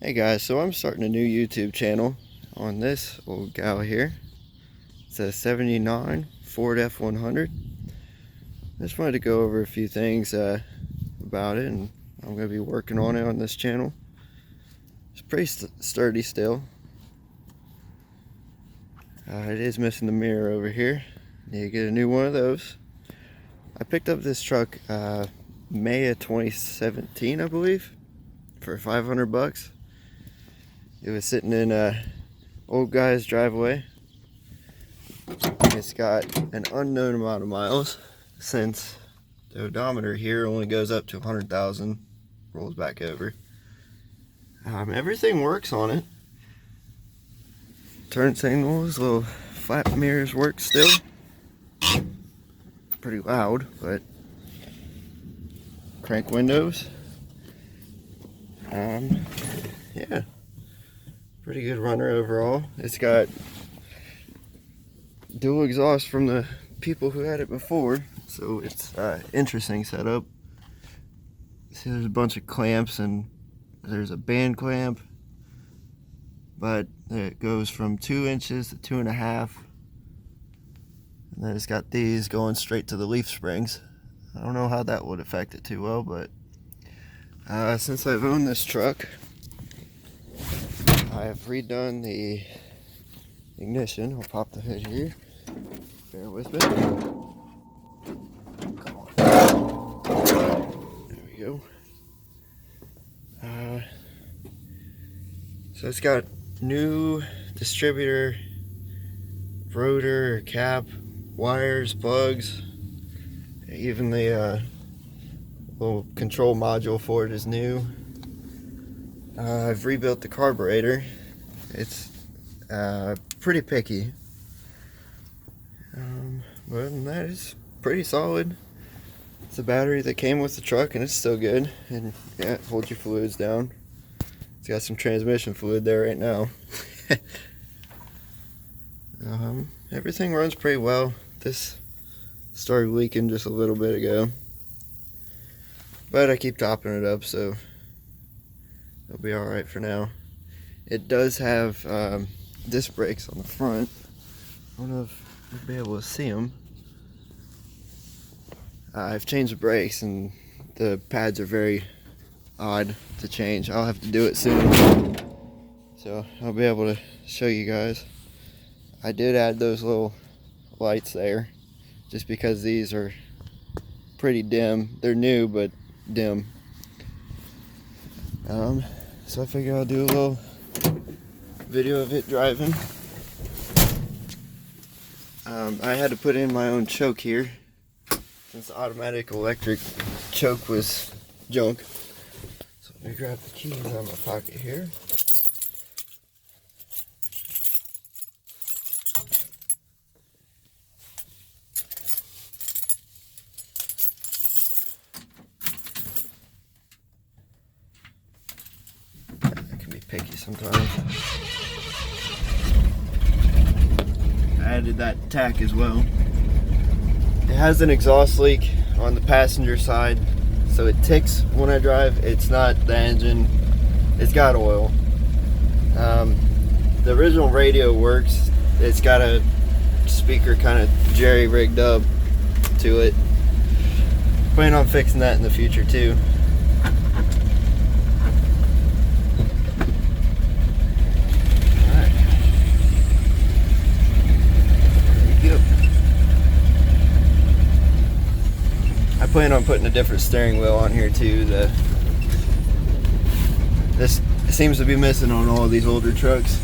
Hey guys, so I'm starting a new YouTube channel on this old gal here. It's a 79 Ford F100. I just wanted to go over a few things about it, and I'm going to be working on it on this channel. It's pretty sturdy still. It is missing the mirror over here. Need to get a new one of those. I picked up this truck May of 2017, I believe, for 500 bucks. It was sitting in a old guy's driveway. It's got an unknown amount of miles, since the odometer here only goes up to 100,000, rolls back over. Everything works on it. Turn signals, little flap mirrors work still. Pretty loud, but crank windows. Yeah. Pretty good runner overall. It's got dual exhaust from the people who had it before, so it's interesting setup. See, there's a bunch of clamps, and there's a band clamp, but it goes from 2 inches to 2.5, and then it's got these going straight to the leaf springs. I don't know how that would affect it too well, but since I've owned this truck, I have redone the ignition. I'll pop the hood here. Bear with me. There we go. So it's got new distributor, rotor, cap, wires, plugs. Even the little control module for it is new. I've rebuilt the carburetor. It's pretty picky. But other than that, it's pretty solid. It's a battery that came with the truck, and it's still good. And yeah, it holds your fluids down. It's got some transmission fluid there right now. Everything runs pretty well. This started leaking just a little bit ago, but I keep topping it up, so it'll be alright for now. It does have disc brakes on the front. I don't know if you'll be able to see them. I've changed the brakes, and the pads are very odd to change. I'll have to do it soon, so I'll be able to show you guys. I did add those little lights there just because these are pretty dim. They're new, but dim. So I figure I'll do a little video of it driving. I had to put in my own choke here, since the automatic electric choke was junk. So let me grab the keys out of my pocket here. I can be picky sometimes. I added that tack as well. It has an exhaust leak on the passenger side, so it ticks when I drive. It's not the engine, it's got oil. The original radio works. It's got a speaker kind of jerry-rigged up to it. Plan on fixing that in the future too. I plan on putting a different steering wheel on here too. This seems to be missing on all of these older trucks.